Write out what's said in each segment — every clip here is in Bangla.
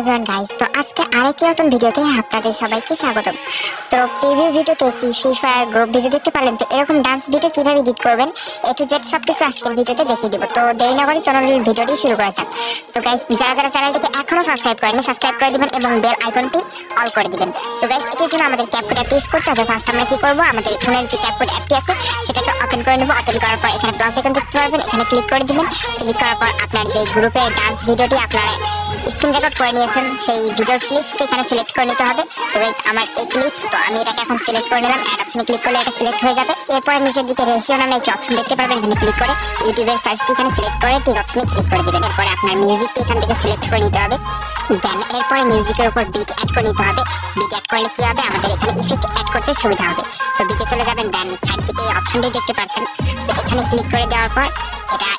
এভরিওয়ান গাইস, তো আজকে আরেকটি নতুন ভিডিওতে আপনাদের সবাইকে স্বাগতম। তো প্রিভিউ ভিডিওতে একটি ফ্রি ফায়ার গ্রুপ ভিডিও দেখতে পারলেন। তো এরকম ডান্স ভিডিও কিভাবে এডিট করবেন এ টু জেড সবকিছু আজকের ভিডিওতে দেখিয়ে দিব। তো দেরি না করে চলুন ভিডিওটি শুরু করা যাক। তো গাইস, যারা চ্যানেলটিকে এখনো সাবস্ক্রাইব করেননি সাবস্ক্রাইব করে দিবেন এবং বেল আইকনটি অল করে দিবেন। তো গাইস, এটির জন্য আমাদের ক্যাপকাট অ্যাপটি ইউজ করতে হবে। ফার্স্ট আমরা কি করব, আমাদের ফোনের যে ক্যাপকাট অ্যাপটি আছে সেটাকে ওপেন করে নেব। ওপেন করার পর এখানে প্লাস আইকন দেখতে পারবেন, এখানে ক্লিক করে দিবেন। ক্লিক করার পর আপনার যে গ্রুপের ডান্স ভিডিওটি আপনারা স্ক্রিন রেকর্ড করে নিয়েছেন সেই ভিডিওর ক্লিপসটা এখানে সিলেক্ট করে নিতে হবে। তো গাইস, আমার এই ক্লিপস, তো আমি এটাকে এখন সিলেক্ট করে নিলাম। অ্যাড অপশনে ক্লিক করলে এটা সিলেক্ট হয়ে যাবে। এরপর নিচের দিকে রেশিও নামে একটি অপশন দেখতে পারবেন, এখানে ক্লিক করে ইউটিউবের সাইজটি এখানে সিলেক্ট করে ঠিক অপশনে ক্লিক করে দিবেন। এরপর আপনার মিউজিকটি এখান থেকে সিলেক্ট করে নিতে হবে। দেন এরপরে মিউজিকের উপর বিট অ্যাড করে নিতে হবে। বিট অ্যাড করলে কি হবে, আমাদের এখানে ইফেক্ট অ্যাড করতে সুবিধা হবে। তো বিটে চলে যাবেন। দেন সাইড থেকে এই অপশনটি দেখতে পাচ্ছেন, তো এখানে ক্লিক করে দেওয়ার পর এটা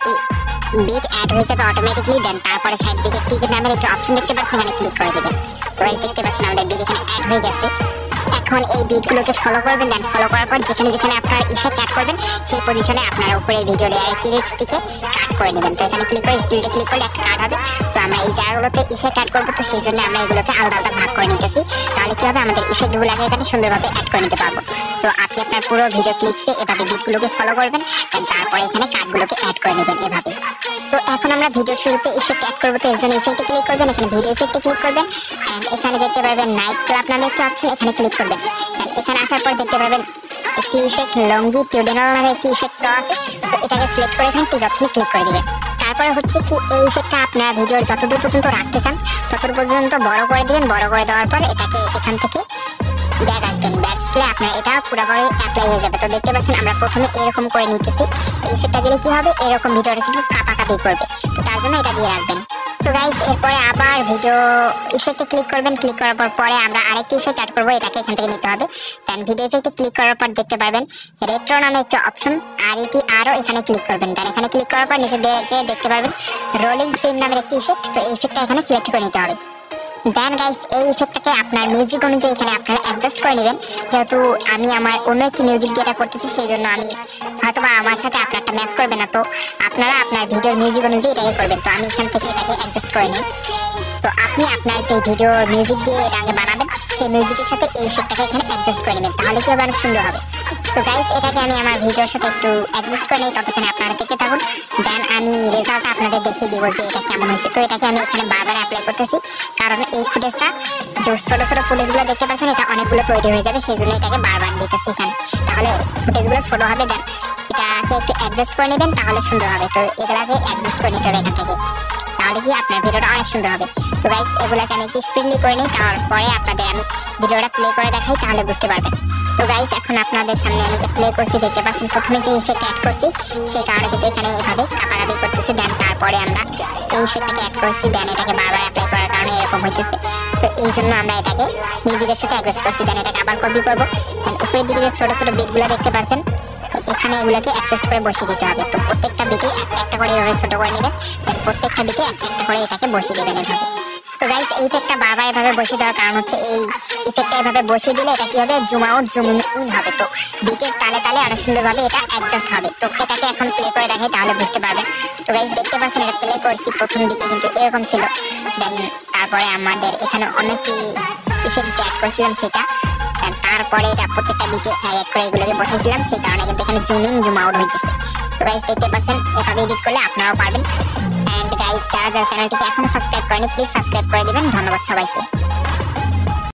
বিট অ্যাড হয়ে যাবে অটোমেটিকলি। দেন তারপরে সাইড দিকে টিকেট নামের একটা অপশন দেখতে পাচ্ছেন, এখানে ক্লিক করে দিবেন। তো এই দেখতে পাচ্ছেন আমাদের বিট এখানে অ্যাড হয়ে গেছে। এখন এই বিটগুলোকে ফলো করবেন। দেন ফলো করার পর যেখানে যেখানে আপনারা ইফেক্ট অ্যাড করবেন সেই পজিশনে আপনারা উপরে ভিডিও লেয়ারের ক্লিপসটিকে কাট করে নেবেন। তো এখানে ক্লিক করে স্পিডে ক্লিক করলে একটা কাট হবে। তো আমরা এই জায়গাগুলোতে ইফেক্ট অ্যাড করবো, তো সেই জন্য আমরা এগুলোকে আলাদা আলাদা ভাগ করে নিতেছি। তাহলে কি হবে, আমাদের ইফেক্টগুলোকে এখানে সুন্দরভাবে অ্যাড করে নিতে পারবো। তো আপনি আপনার পুরো ভিডিও ক্লিপসে এভাবে বিটগুলোকে ফলো করবেন। দেন তারপরে এখানে কাটগুলোকে অ্যাড করে নেবেন এভাবে। তো এখন আমরা ভিডিওর শুরুতে ইফেক্ট অ্যাড করবো, তো এর জন্য ইফেক্টে ক্লিক করবেন, এখানে ভিডিও ইফেক্টে ক্লিক করবেন। এখানে দেখতে পারবেন নাইট ক্লাব নামে একটা অপশন, এখানে ক্লিক করবেন। এখানে আসার পর দেখতে পাবেন একটি ইফেক্ট লংজিটিউডিনাল নামে একটি ইফেক্ট দেওয়া আছে। তো এটাকে সিলেক্ট করে এখানে টিক অপশনে ক্লিক করে দিবেন। তারপরে হচ্ছে কি, এই ইফেক্টটা আপনার ভিডিওর যতদূর পর্যন্ত রাখতে চান ততদূর পর্যন্ত বড় করে দিবেন। বড় করে দেওয়ার পর এটাকে এখান থেকে ব্যাক আসবেন। ব্যাক আসলে আপনার এটা পুরোপুরি অ্যাপ্লাই হয়ে যাবে। তো দেখতে পাচ্ছেন আমরা প্রথমে এরকম করে নিতেছি। এই ইফেক্টটা দিলে কি হবে, এরকম ভিডিওটা কিন্তু কাঁপাকাঁপি করবে। তো তার জন্য এটা দিয়ে রাখবেন। তো গাইস, এরপরে আবার ভিডিও ইফেক্টে ক্লিক করবেন। ক্লিক করার পর পরে আমরা আরেকটি ইফেক্ট অ্যাড করবো, এটাকে এখান থেকে নিতে হবে। দেন ভিডিও ইফেক্টে ক্লিক করার পর দেখতে পারবেন রেট্রো নামে একটা অপশন, আর এটি আরও এখানে ক্লিক করবেন। দেন এখানে ক্লিক করার পর নিচে দিকে দেখতে পারবেন রোলিং ফ্রেম নামের একটি ইফেক্ট। তো এই ইফেক্টটা এখানে সিলেক্ট করে নিতে হবে। দেন গাইস, এই ইফেক্টটাকে আপনার মিউজিক অনুযায়ী এখানে আপনারা অ্যাডজাস্ট করে নেবেন। যেহেতু আমি আমার অন্য একটি মিউজিক দিয়ে এটা করতেছি, সেই জন্য আমি হয়তোবা আমার সাথে আপনারটা ম্যাচ করবে না। তো আপনারা আপনার ভিডিওর মিউজিক অনুযায়ী এটাকে করবেন। তো আমি এখান থেকে এটাকে অ্যাডজাস্ট করে নিই। তো আপনি আপনার যে ভিডিওর মিউজিক দিয়ে এটাকে বানাবেন সেই মিউজিকের সাথে এই ইফেক্টটাকে এখানে অ্যাডজাস্ট করে নেবেন, তাহলে কি হবে, অনেক সুন্দর হবে। তো গাইস, এটাকে আমি আমার ভিডিওর সাথে একটু অ্যাডজাস্ট করে নিই, ততক্ষণে আপনারা দেখতে থাকুন। দেন আমি রেজাল্টটা আপনাদের দেখিয়ে দিব যে এটা কেমন হয়েছে। তো এটাকে আমি এখানে বারবার অ্যাপ্লাই করতেছি, কারণ এই ফুটেজটা যে ছোট ছোট ফুটেজগুলো দেখতে পাচ্ছেন এটা অনেকগুলো তৈরি হয়ে যাবে, সেই জন্য এটাকে বারবার দিতেছি এখানে, তাহলে ফুটেজগুলো ছোট হবে। দেন এটাকে একটু অ্যাডজাস্ট করে নেবেন, তাহলে সুন্দর হবে। তো এগুলাকে অ্যাডজাস্ট করে নিতে হবে এখান থেকে, তাহলে কি আপনার ভিডিওটা অনেক সুন্দর হবে। তো গাইস, এগুলাকে আমি একটু স্পিডলি করে নিই, তারপরে আপনাদের আমি ভিডিওটা প্লে করে দেখাই, তাহলে বুঝতে পারবেন। তো গাইস, এখন আপনাদের সামনে আমি এটা প্লে করছি, দেখতে পাচ্ছেন প্রথমে যে ইফেক্ট অ্যাড করছি সেই কারণে কিন্তু এখানে এইভাবে কাঁপাকাঁপি করতেছি। দেন তারপরে আমরা এই ইফেক্টটাকে অ্যাড করছি, দেন এটাকে বারবার অ্যাপ্লাই করার কারণে এরকম হইতেছে। তো এই জন্য আমরা এটাকে মিউজিকের সাথে অ্যাডজাস্ট করছি। দেন এটাকে আবার কপি করবো। উপরের দিকে যে ছোট ছোট বিটগুলো দেখতে পাচ্ছেন এখানে এগুলোকে অ্যাডজাস্ট করে বসিয়ে দিতে হবে। তো প্রত্যেকটা বিটে একটা একটা করে এভাবে ছোট করে নেবেন। দেন প্রত্যেকটা বিটে একটা একটা করে এটাকে বসিয়ে দেবেন এভাবে। তো গাইস, এই ইফেক্টটা বারবার এভাবে বসিয়ে দেওয়ার কারণ হচ্ছে এই ইফেক্টটা এভাবে বসিয়ে দিলে এটা কি হবে, জুম আউট জুম ইন হবে। তো বিটের তালে তালে অনেক সুন্দরভাবে এটা অ্যাডজাস্ট হবে। তো এটাকে এখন প্লে করে দেখাই, তাহলে বুঝতে পারবেন। তো গাইস, দেখতে পাচ্ছেন এটা প্লে করছি, প্রথম দিকে কিন্তু এরকম ছিল। দেন তারপরে আমাদের এখানে অনেকই ইফেক্ট অ্যাড করছিলাম সেটা, তারপরে এটা প্রত্যেকটা বিটে অ্যাড করে এগুলোকে বসেছিলাম, সেই কারণে কিন্তু এখানে জুম ইন জুম আউট হইতেছে। তো গাইস, দেখতে পাচ্ছেন এভাবে এডিট করলে আপনারাও পারবেন। এন্ড গাইস, যারা চ্যানেলটিকে এখনো সাবস্ক্রাইব করেনি প্লিজ সাবস্ক্রাইব করে দিবেন। ধন্যবাদ সবাইকে।